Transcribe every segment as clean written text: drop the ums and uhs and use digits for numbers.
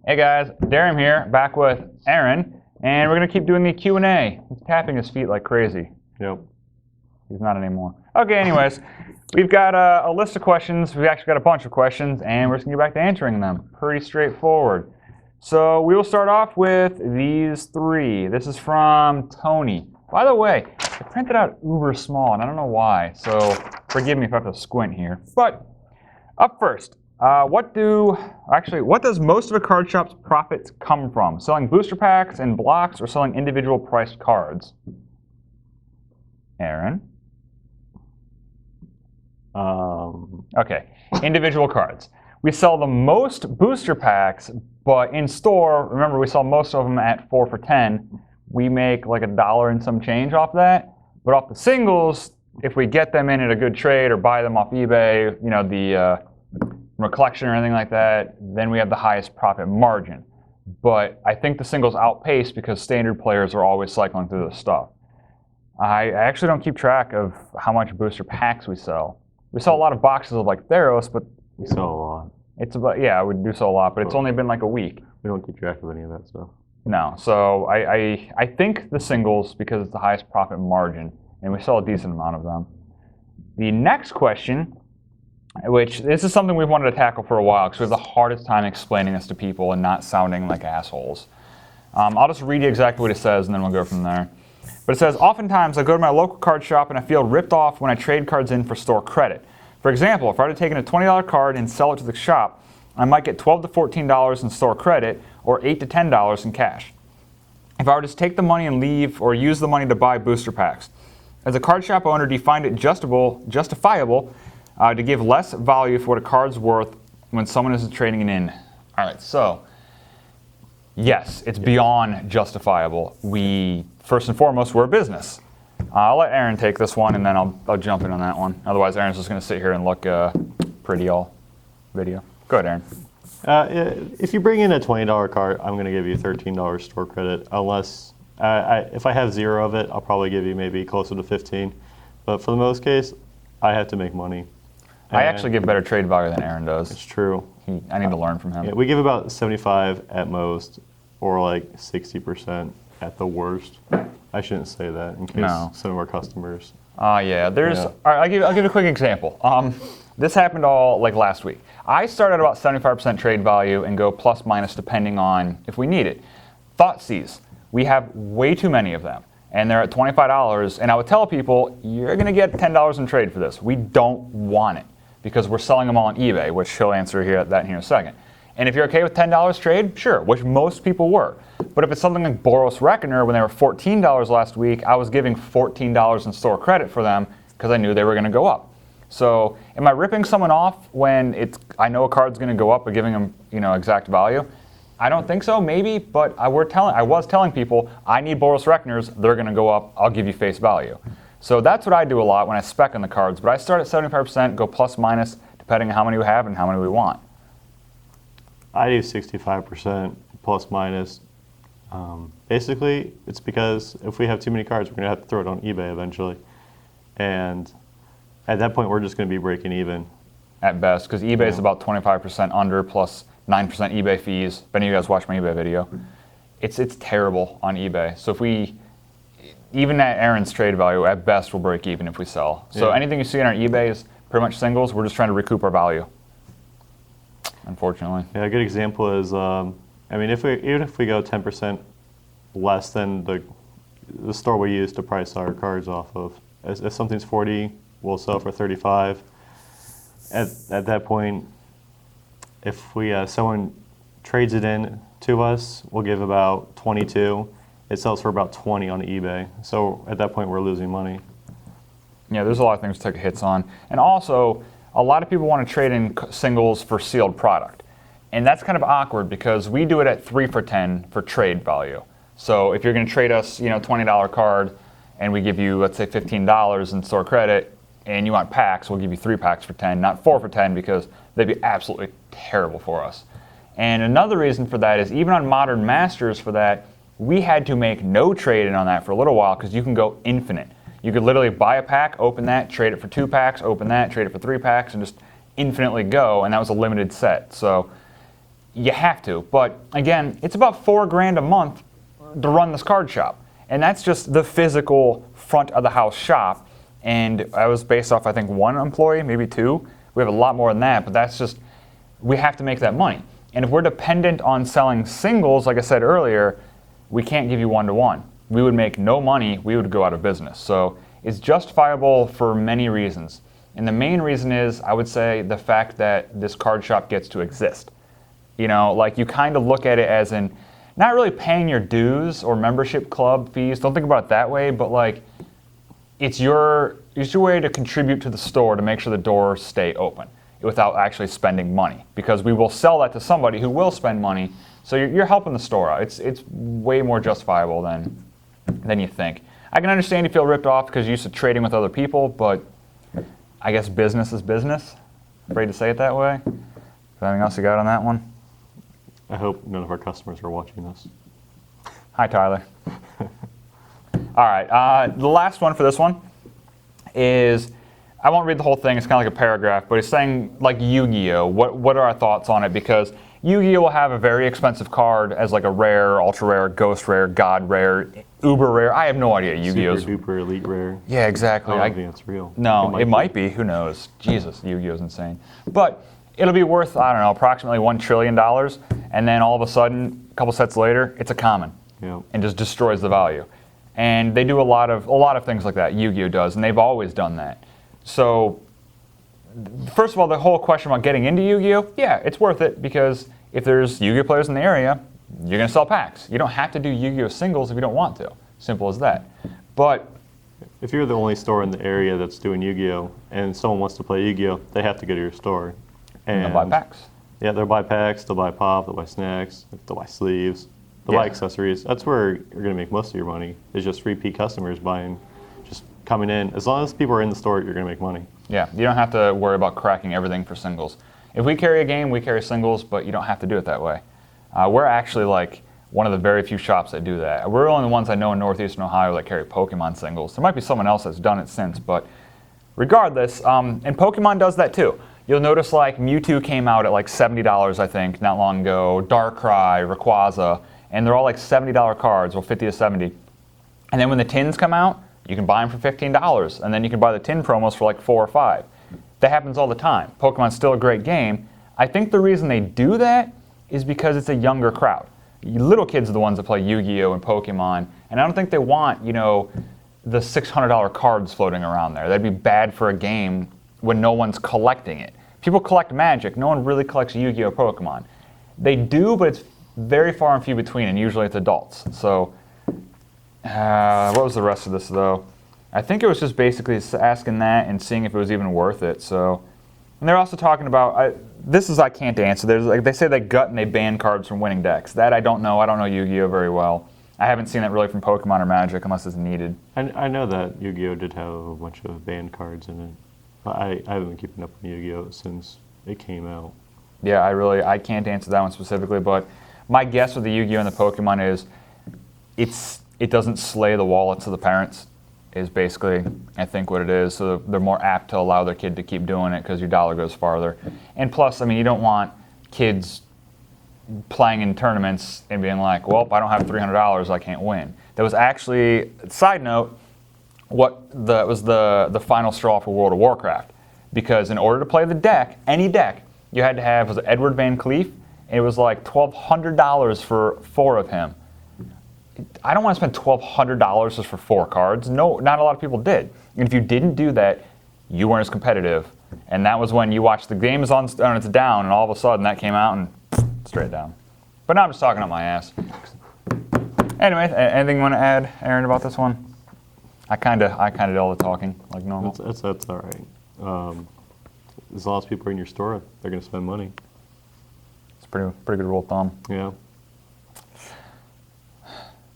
Hey guys, Derium here, back with Aaron, and we're going to keep doing the Q&A. He's tapping his feet like crazy. Yep. He's not anymore. Okay, anyways, we've got a list of questions. We've actually got a bunch of questions, and we're just going to get back to answering them. Pretty straightforward. So we will start off with these three. This is from Tony. By the way, I printed out uber small, and I don't know why, so forgive me if I have to squint here. But up first. What does most of a card shop's profits come from? Selling booster packs and blocks or selling individual priced cards? Aaron? Okay, individual cards. We sell the most booster packs, but in store, remember we sell most of them at 4 for $10. We make like $1 and some change off that. But off the singles, if we get them in at a good trade or buy them off eBay, you know, from a collection or anything like that, then we have the highest profit margin. But I think the singles outpace because standard players are always cycling through this stuff. I actually don't keep track of how much booster packs we sell. We sell a lot of boxes of like Theros, but we sell a lot. It's about, yeah, we do sell a lot, but it's only been like a week. We don't keep track of any of that stuff. No, so I think the singles because it's the highest profit margin, and we sell a decent amount of them. The next question, which this is something we've wanted to tackle for a while because we have the hardest time explaining this to people and not sounding like assholes. I'll just read you exactly what it says and then we'll go from there. But it says, oftentimes I go to my local card shop and I feel ripped off when I trade cards in for store credit. For example, if I were to take in a $20 card and sell it to the shop, I might get $12 to $14 in store credit or $8 to $10 in cash. If I were to take the money and leave or use the money to buy booster packs. As a card shop owner, do you find it justifiable to give less value for what a card's worth when someone is trading it in? All right, so yes, it's beyond justifiable. First and foremost, we're a business. I'll let Aaron take this one, and then I'll jump in on that one. Otherwise, Aaron's just going to sit here and look pretty all video. Go ahead, Aaron. If you bring in a $20 card, I'm going to give you $13 store credit, unless if I have zero of it, I'll probably give you maybe closer to 15. But for the most case, I have to make money. I actually give better trade value than Aaron does. It's true. I need to learn from him. Yeah, we give about 75 at most, or like 60% at the worst. I shouldn't say that in case some of our customers. Yeah. All right, I'll give you a quick example. This happened all like last week. I start at about 75% trade value and go plus minus depending on if we need it. Thoughtseize. We have way too many of them. And they're at $25, and I would tell people, you're going to get $10 in trade for this. We don't want it because we're selling them all on eBay, which he'll answer that in a second. And if you're okay with $10 trade, sure, which most people were. But if it's something like Boros Reckoner, when they were $14 last week, I was giving $14 in store credit for them because I knew they were going to go up. So am I ripping someone off when I know a card's going to go up but giving them exact value? I don't think so, maybe, but I was telling people, I need Boros Reckoners, they're going to go up, I'll give you face value. So that's what I do a lot when I spec on the cards, but I start at 75%, go plus minus, depending on how many we have and how many we want. I do 65% plus minus. Basically, it's because if we have too many cards, we're going to have to throw it on eBay eventually. And at that point, we're just going to be breaking even. At best, because eBay is about 25% under plus 9% eBay fees. If any of you guys watch my eBay video, it's terrible on eBay. So even at Aaron's trade value, at best we'll break even if we sell. So anything you see on our eBay is pretty much singles. We're just trying to recoup our value, unfortunately. Yeah, a good example is, even if we go 10% less than the store we use to price our cards off of, if something's 40, we'll sell for 35. At that point, if someone trades it in to us, we'll give about 22. It sells for about 20 on eBay. So at that point, we're losing money. Yeah, there's a lot of things to take hits on. And also, a lot of people want to trade in singles for sealed product. And that's kind of awkward because we do it at 3 for 10 for trade value. So if you're going to trade us, $20 card and we give you, let's say, $15 in store credit and you want packs, we'll give you 3 packs for 10, not 4 for 10 because they'd be absolutely terrible for us. And another reason for that is even on Modern Masters for that, we had to make no trade-in on that for a little while because you can go infinite. You could literally buy a pack, open that, trade it for 2 packs, open that, trade it for 3 packs, and just infinitely go, and that was a limited set. So you have to. But again, it's about $4,000 a month to run this card shop. And that's just the physical front of the house shop. And I was based off, I think, 1 employee, maybe 2. We have a lot more than that, but that's just, we have to make that money. And if we're dependent on selling singles, like I said earlier, we can't give you 1-to-1. We would make no money, we would go out of business. So it's justifiable for many reasons. And the main reason is, I would say, the fact that this card shop gets to exist. You know, like you kind of look at it as in, not really paying your dues or membership club fees, don't think about it that way, but like, it's your way to contribute to the store to make sure the doors stay open without actually spending money. Because we will sell that to somebody who will spend money, so you're helping the store out. It's way more justifiable than you think. I can understand you feel ripped off because you're used to trading with other people, but I guess business is business. Afraid to say it that way. Anything else you got on that one? I hope none of our customers are watching this. Hi, Tyler. All right, the last one for this one is, I won't read the whole thing, it's kind of like a paragraph, but it's saying, like, Yu-Gi-Oh! What are our thoughts on it? Because Yu-Gi-Oh! Will have a very expensive card as like a rare, ultra rare, ghost rare, god rare, uber rare. I have no idea. Yu-Gi-Oh's Super duper elite rare. Yeah, exactly. I don't think that's real. No, it might be. Who knows? Jesus, Yu-Gi-Oh's insane. But it'll be worth, I don't know, approximately $1 trillion, and then all of a sudden, a couple sets later, it's a common, and just destroys the value. And they do a lot of things like that. Yu-Gi-Oh! Does, and they've always done that. So, first of all, the whole question about getting into Yu-Gi-Oh! Yeah, it's worth it, because if there's Yu-Gi-Oh! Players in the area, you're going to sell packs. You don't have to do Yu-Gi-Oh! Singles if you don't want to. Simple as that. But if you're the only store in the area that's doing Yu-Gi-Oh! And someone wants to play Yu-Gi-Oh!, they have to go to your store. And they'll buy packs. Yeah, they'll buy packs, they'll buy pop, they'll buy snacks, they'll buy sleeves, they'll buy accessories. That's where you're going to make most of your money, is just repeat customers buying, just coming in. As long as people are in the store, you're going to make money. Yeah, you don't have to worry about cracking everything for singles. If we carry a game, we carry singles, but you don't have to do it that way. We're actually like one of the very few shops that do that. We're only the ones I know in Northeastern Ohio that carry Pokemon singles. There might be someone else that's done it since, but regardless, and Pokemon does that too. You'll notice like Mewtwo came out at like $70, I think, not long ago. Darkrai, Rayquaza, and they're all like $70 cards, well, 50 to 70. And then when the tins come out, you can buy them for $15, and then you can buy the tin promos for like $4 or $5. That happens all the time. Pokemon's still a great game. I think the reason they do that is because it's a younger crowd. Little kids are the ones that play Yu-Gi-Oh! And Pokemon, and I don't think they want, you know, the $600 cards floating around there. That'd be bad for a game when no one's collecting it. People collect Magic. No one really collects Yu-Gi-Oh! Pokemon. They do, but it's very far and few between, and usually it's adults. So, what was the rest of this, though? I think it was just basically asking that and seeing if it was even worth it. So, and they're also talking about, I can't answer. There's like, they say they gut and they ban cards from winning decks. That I don't know. I don't know Yu-Gi-Oh! Very well. I haven't seen that really from Pokemon or Magic unless it's needed. I know that Yu-Gi-Oh! Did have a bunch of banned cards in it. I haven't been keeping up with Yu-Gi-Oh! Since it came out. Yeah, I can't answer that one specifically, but my guess with the Yu-Gi-Oh! And the Pokemon is it doesn't slay the wallets of the parents, is basically, I think, what it is. So they're more apt to allow their kid to keep doing it because your dollar goes farther. And plus, I mean, you don't want kids playing in tournaments and being like, well, I don't have $300, I can't win. That was actually, side note, was the final straw for World of Warcraft. Because in order to play the deck, any deck, you had to have, was it Edward Van Cleef? And it was like $1,200 for 4 of him. I don't want to spend $1,200 just for 4 cards. No, not a lot of people did. And if you didn't do that, you weren't as competitive. And that was when you watched the game is on and it's down, and all of a sudden that came out and straight down. But now I'm just talking up my ass. Anyway, anything you want to add, Aaron, about this one? I kind of did all the talking like normal. That's all right. As long as people are in your store, they're going to spend money. It's pretty good rule of thumb. Yeah.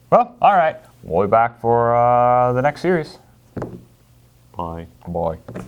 Well, all right. We'll be back for the next series. Bye. Bye.